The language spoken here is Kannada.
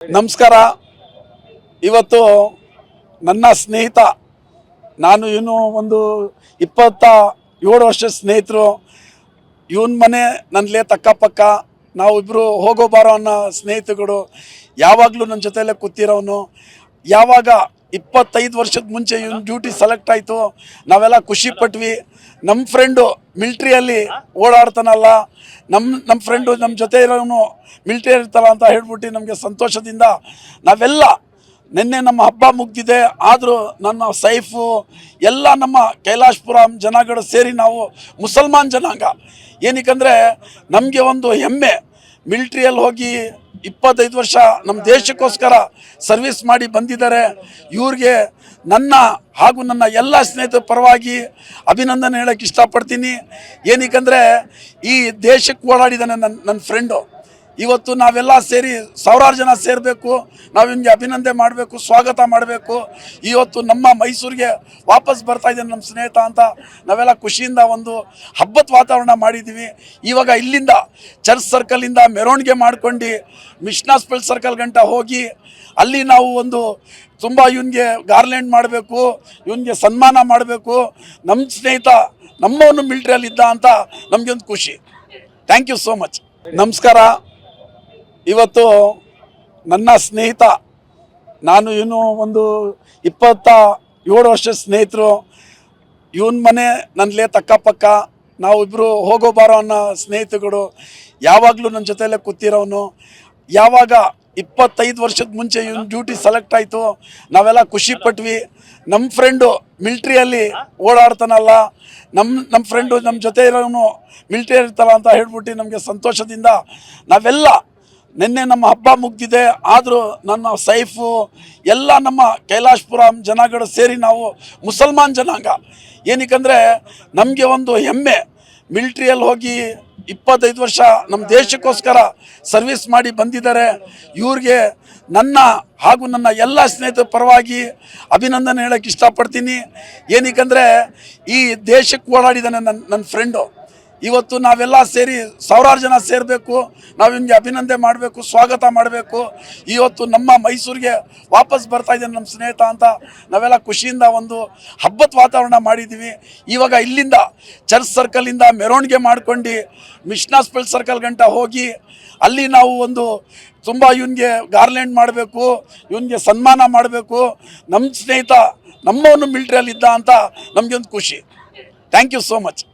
ನಮಸ್ಕಾರ. ಇವತ್ತು ನನ್ನ ಸ್ನೇಹಿತ, ನಾನು ಇವನು ಒಂದು 27 ವರ್ಷದ ಸ್ನೇಹಿತರು. ಇವನ ಮನೆ ನನ್ನಲ್ಲೇ ತಕ್ಕಪಕ್ಕ, ನಾವಿಬ್ಬರು ಹೋಗೋ ಬಾರೋ ಅನ್ನೋ ಸ್ನೇಹಿತರುಗಳು. ಯಾವಾಗಲೂ ನನ್ನ ಜೊತೆಯಲ್ಲೇ ಕೂತಿರೋನು. ಯಾವಾಗ 25 ವರ್ಷದ ಮುಂಚೆ ಇವನು ಡ್ಯೂಟಿ ಸೆಲೆಕ್ಟ್ ಆಯಿತು, ನಾವೆಲ್ಲ ಖುಷಿ ಪಟ್ವಿ. ನಮ್ಮ ಫ್ರೆಂಡು ಮಿಲ್ಟ್ರಿಯಲ್ಲಿ ಓಡಾಡ್ತಾನಲ್ಲ, ನಮ್ಮ ಫ್ರೆಂಡು ನಮ್ಮ ಜೊತೆ ಇರೋನು ಮಿಲ್ಟ್ರಿ ಇರ್ತಲ್ಲ ಅಂತ ಹೇಳ್ಬಿಟ್ಟು ನಮಗೆ ಸಂತೋಷದಿಂದ ನಾವೆಲ್ಲ ನಿನ್ನೆ ನಮ್ಮ ಹಬ್ಬ ಮುಗ್ದಿದೆ. ಆದರೂ ನನ್ನ ಸೈಫು ಎಲ್ಲ ನಮ್ಮ ಕೈಲಾಶಪುರಂ ಜನಗಳು ಸೇರಿ ನಾವು ಮುಸಲ್ಮಾನ್ ಜನಾಂಗ. ಏನಕ್ಕಂದರೆ ನಮಗೆ ಒಂದು ಹೆಮ್ಮೆ, ಮಿಲ್ಟ್ರಿಯಲ್ಲಿ ಹೋಗಿ 25 ವರ್ಷ ನಮ್ಮ ದೇಶಕ್ಕೋಸ್ಕರ ಸರ್ವಿಸ್ ಮಾಡಿ ಬಂದಿದ್ದಾರೆ. ಇವ್ರಿಗೆ ನನ್ನ ಹಾಗೂ ನನ್ನ ಎಲ್ಲ ಸ್ನೇಹಿತರ ಪರವಾಗಿ ಅಭಿನಂದನೆ ಹೇಳೋಕ್ಕೆ ಇಷ್ಟಪಡ್ತೀನಿ. ಏನಕ್ಕಂದರೆ ಈ ದೇಶಕ್ಕೆ ಓಡಾಡಿದ್ದಾನೆ ನನ್ನ ಫ್ರೆಂಡು. ಇವತ್ತು ನಾವೆಲ್ಲ ಸೇರಿ ಸಾವಿರಾರು ಜನ ಸೇರಬೇಕು, ನಾವು ಇವನಿಗೆ ಅಭಿನಂದನೆ ಮಾಡಬೇಕು, ಸ್ವಾಗತ ಮಾಡಬೇಕು. ಇವತ್ತು ನಮ್ಮ ಮೈಸೂರಿಗೆ ವಾಪಸ್ ಬರ್ತಾಯಿದ್ದಾನೆ ನಮ್ಮ ಸ್ನೇಹಿತ ಅಂತ ನಾವೆಲ್ಲ ಖುಷಿಯಿಂದ ಒಂದು ಹಬ್ಬದ ವಾತಾವರಣ ಮಾಡಿದ್ದೀವಿ. ಇವಾಗ ಇಲ್ಲಿಂದ ಚರ್ಚ್ ಸರ್ಕಲಿಂದ ಮೆರವಣಿಗೆ ಮಾಡ್ಕೊಂಡು ಮಿಷನ್ ಹಾಸ್ಪಿಟಲ್ ಸರ್ಕಲ್ ಗಂಟ ಹೋಗಿ ಅಲ್ಲಿ ನಾವು ಒಂದು ತುಂಬ ಇವನಿಗೆ ಗಾರ್ಲ್ಯಾಂಡ್ ಮಾಡಬೇಕು, ಇವನಿಗೆ ಸನ್ಮಾನ ಮಾಡಬೇಕು. ನಮ್ಮ ಸ್ನೇಹಿತ ನಮ್ಮವನು ಮಿಲ್ಟ್ರಿಯಲ್ಲಿದ್ದ ಅಂತ ನಮಗೆ ಒಂದು ಖುಷಿ. Thank you so much. ನಮಸ್ಕಾರ. ಇವತ್ತು ನನ್ನ ಸ್ನೇಹಿತ, ನಾನು ಇವನು ಒಂದು 27 ವರ್ಷದ ಸ್ನೇಹಿತರು. ಇವನ ಮನೆ ನನ್ನಲ್ಲೇ ತಕ್ಕಪಕ್ಕ, ನಾವಿಬ್ಬರು ಹೋಗೋ ಬಾರೋ ಅನ್ನೋ ಸ್ನೇಹಿತರುಗಳು. ಯಾವಾಗಲೂ ನನ್ನ ಜೊತೆಯಲ್ಲೇ ಕೂತಿರೋನು. ಯಾವಾಗ 25 ವರ್ಷದ ಮುಂಚೆ ಇವನು ಡ್ಯೂಟಿ ಸೆಲೆಕ್ಟ್ ಆಯಿತು, ನಾವೆಲ್ಲ ಖುಷಿ ಪಟ್ವಿ. ನಮ್ಮ ಫ್ರೆಂಡು ಮಿಲ್ಟ್ರಿಯಲ್ಲಿ ಓಡಾಡ್ತಾನಲ್ಲ, ನಮ್ಮ ಫ್ರೆಂಡು ನಮ್ಮ ಜೊತೆ ಇರೋನು ಮಿಲ್ಟ್ರಿ ಇರ್ತಲ್ಲ ಅಂತ ಹೇಳ್ಬಿಟ್ಟು ನಮಗೆ ಸಂತೋಷದಿಂದ ನಾವೆಲ್ಲ ನಿನ್ನೆ ನಮ್ಮ ಹಬ್ಬ ಮುಗ್ದಿದೆ. ಆದರೂ ನನ್ನ ಸೈಫು ಎಲ್ಲ ನಮ್ಮ ಕೈಲಾಶಪುರಂ ಜನಗಳು ಸೇರಿ ನಾವು ಮುಸಲ್ಮಾನ್ ಜನಾಂಗ. ಏನಕ್ಕಂದರೆ ನಮಗೆ ಒಂದು ಹೆಮ್ಮೆ, ಮಿಲ್ಟ್ರಿಯಲ್ಲಿ ಹೋಗಿ 25 ವರ್ಷ ನಮ್ಮ ದೇಶಕ್ಕೋಸ್ಕರ ಸರ್ವಿಸ್ ಮಾಡಿ ಬಂದಿದ್ದಾರೆ. ಇವ್ರಿಗೆ ನನ್ನ ಹಾಗೂ ನನ್ನ ಎಲ್ಲ ಸ್ನೇಹಿತರ ಪರವಾಗಿ ಅಭಿನಂದನೆ ಹೇಳೋಕ್ಕೆ ಇಷ್ಟಪಡ್ತೀನಿ. ಏನಕ್ಕಂದರೆ ಈ ದೇಶಕ್ಕೆ ಓಡಾಡಿದ್ದಾನೆ ನನ್ನ ಫ್ರೆಂಡು. ಇವತ್ತು ನಾವೆಲ್ಲ ಸೇರಿ ಸಾವಿರಾರು ಜನ ಸೇರಬೇಕು, ನಾವು ಇವನಿಗೆ ಅಭಿನಂದನೆ ಮಾಡಬೇಕು, ಸ್ವಾಗತ ಮಾಡಬೇಕು. ಇವತ್ತು ನಮ್ಮ ಮೈಸೂರಿಗೆ ವಾಪಸ್ ಬರ್ತಾಯಿದ್ದಾನೆ ನಮ್ಮ ಸ್ನೇಹಿತ ಅಂತ ನಾವೆಲ್ಲ ಖುಷಿಯಿಂದ ಒಂದು ಹಬ್ಬದ ವಾತಾವರಣ ಮಾಡಿದ್ದೀವಿ. ಇವಾಗ ಇಲ್ಲಿಂದ ಚರ್ಚ್ ಸರ್ಕಲಿಂದ ಮೆರವಣಿಗೆ ಮಾಡ್ಕೊಂಡು ಮಿಷನ್ ಹಾಸ್ಪಿಟಲ್ ಸರ್ಕಲ್ ಗಂಟ ಹೋಗಿ ಅಲ್ಲಿ ನಾವು ಒಂದು ತುಂಬ ಇವನಿಗೆ ಗಾರ್ಲ್ಯಾಂಡ್ ಮಾಡಬೇಕು, ಇವನಿಗೆ ಸನ್ಮಾನ ಮಾಡಬೇಕು. ನಮ್ಮ ಸ್ನೇಹಿತ ನಮ್ಮವನು ಮಿಲ್ಟ್ರಿಯಲ್ಲಿದ್ದ ಅಂತ ನಮಗೆ ಒಂದು ಖುಷಿ. Thank you so much.